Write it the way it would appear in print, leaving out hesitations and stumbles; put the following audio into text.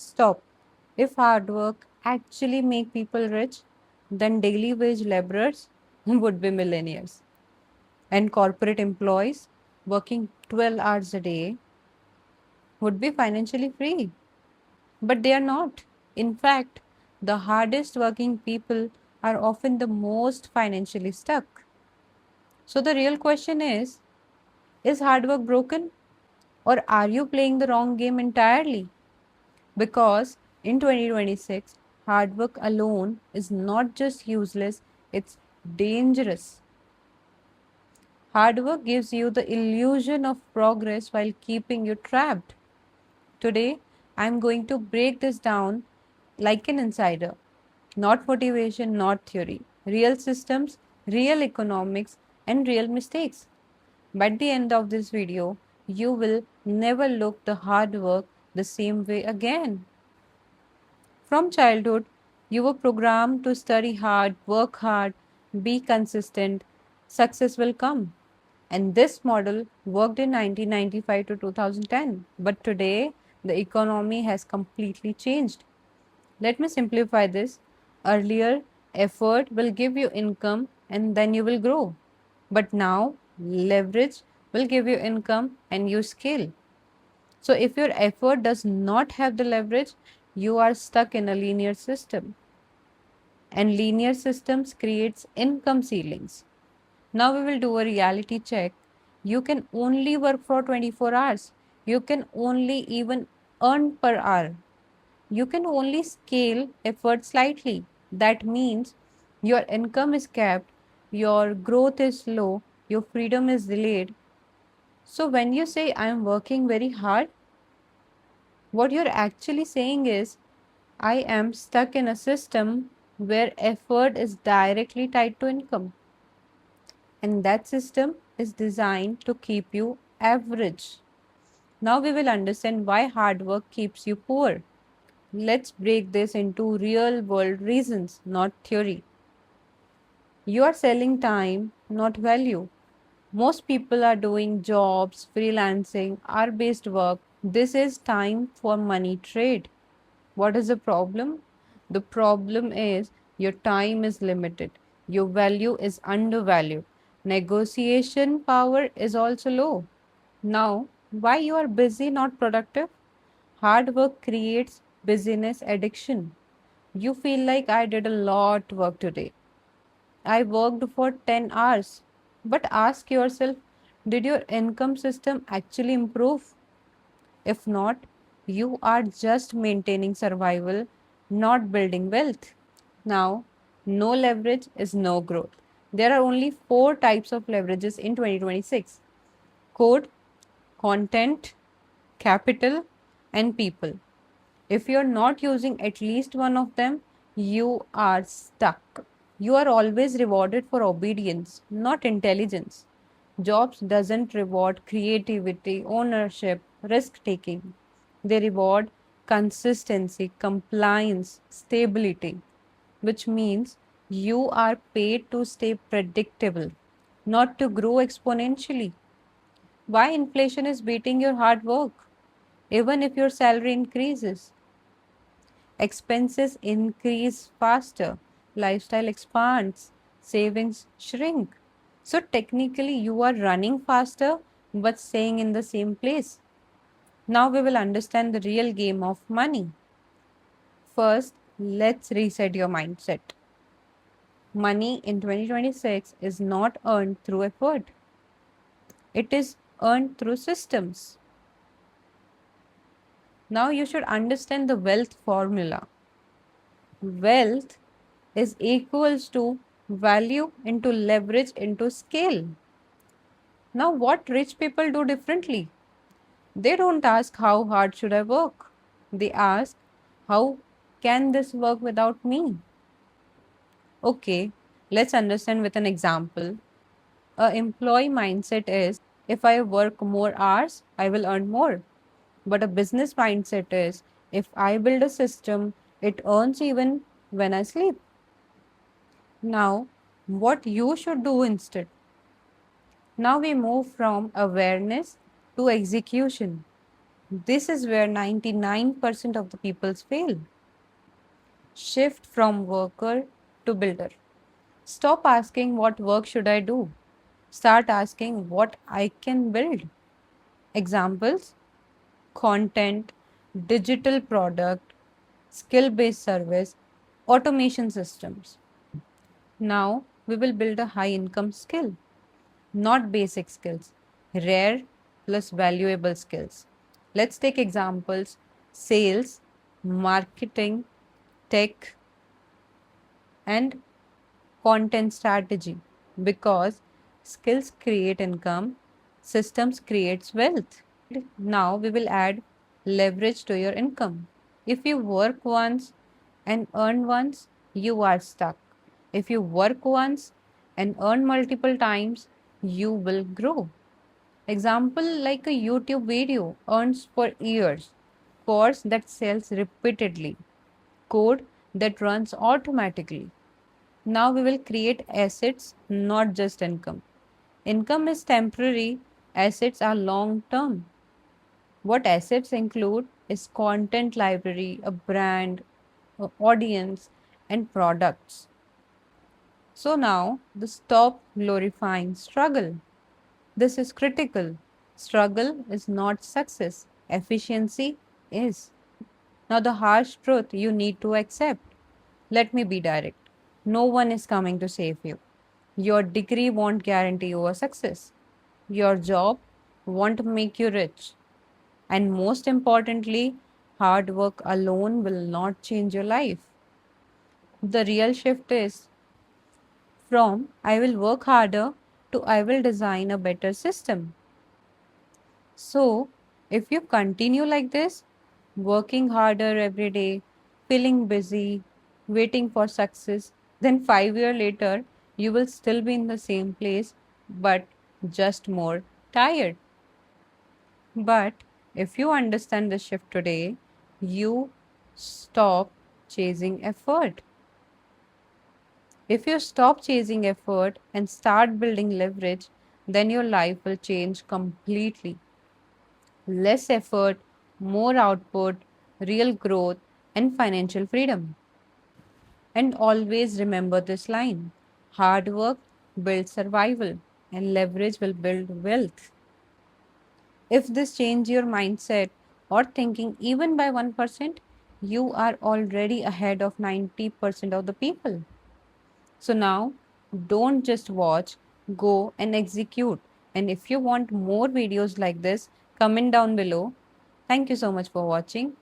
Stop. If hard work actually make people rich, then daily wage laborers would be millionaires. And corporate employees working 12 hours a day would be financially free. But they are not. In fact, the hardest working people are often the most financially stuck. So the real question is hard work broken? Or are you playing the wrong game entirely? Because in 2026, hard work alone is not just useless, it's dangerous. Hard work gives you the illusion of progress while keeping you trapped. Today, I'm going to break this down like an insider. Not motivation, not theory. Real systems, real economics, and real mistakes. By the end of this video, you will never look the hard work the same way again. From childhood, you were programmed to study hard, work hard, be consistent, success will come. And this model worked in 1995 to 2010. But today, the economy has completely changed. Let me simplify this. Earlier, effort will give you income and then you will grow. But now, leverage will give you income and you scale. So, if your effort does not have the leverage, you are stuck in a linear system. And linear systems creates income ceilings. Now we will do a reality check. You can only work for 24 hours. You can only even earn per hour. You can only scale effort slightly. That means your income is capped, your growth is low, your freedom is delayed. So when you say I am working very hard, what you're actually saying is I am stuck in a system where effort is directly tied to income. And that system is designed to keep you average. Now we will understand why hard work keeps you poor. Let's break this into real world reasons, not theory. You are selling time, not value. Most people are doing jobs, freelancing, hour based work. This is time for money trade. What is the problem? The problem is your time is limited, your value is undervalued, negotiation power is also low. Now, why you are busy, not productive? Hard work creates busyness addiction. You feel like I did a lot work today. I worked for 10 hours. But ask yourself, did your income system actually improve? If not, you are just maintaining survival, not building wealth. Now, no leverage is no growth. There are only four types of leverages in 2026: code, content, capital, and people. If you're not using at least one of them, you are stuck. You are always rewarded for obedience, not intelligence. Jobs doesn't reward creativity, ownership, risk taking. They reward consistency, compliance, stability, which means you are paid to stay predictable, not to grow exponentially. Why inflation is beating your hard work, even if your salary increases? Expenses increase faster, lifestyle expands, savings shrink. So technically, you are running faster but staying in the same place. Now we will understand the real game of money. First, let's reset your mindset. Money in 2026 is not earned through effort, it is earned through systems. Now you should understand the wealth formula. Wealth is equals to value into leverage into scale. Now, what rich people do differently? They don't ask how hard should I work. They ask how can this work without me? Okay, let's understand with an example. A employee mindset is if I work more hours, I will earn more. But a business mindset is if I build a system, it earns even when I sleep. Now, what you should do instead? Now we move from awareness to execution. This is where 99% of the peoples fail. Shift from worker to builder. Stop asking what work should I do. Start asking what I can build. Examples: content, digital product, skill based service, automation systems. Now we will build a high income skill, not basic skills, rare plus valuable skills. Let's take examples: sales, marketing, tech, and content strategy. Because skills create income, systems creates wealth. Now we will add leverage to your income. If you work once and earn once, you are stuck. If you work once and earn multiple times, you will grow. Example, like a YouTube video earns for years, course that sells repeatedly, code that runs automatically. Now we will create assets, not just income. Income is temporary, assets are long term. What assets include is content library, a brand, a audience, and products. So now the stop glorifying struggle. This is critical. Struggle is not success, efficiency is. Now, the harsh truth you need to accept. Let me be direct. No one is coming to save you. Your degree won't guarantee your success. Your job won't make you rich. And most importantly, hard work alone will not change your life. The real shift is from I will work harder to I will design a better system. So, if you continue like this, working harder every day, feeling busy, waiting for success, then 5 years later, you will still be in the same place, but just more tired. But if you understand the shift today, you stop chasing effort. If you stop chasing effort and start building leverage, then your life will change completely. Less effort, more output, real growth, and financial freedom. And always remember this line: hard work builds survival, and leverage will build wealth. If this change your mindset or thinking even by 1%, you are already ahead of 90% of the people. So now, don't just watch, go and execute. And if you want more videos like this, comment down below. Thank you so much for watching.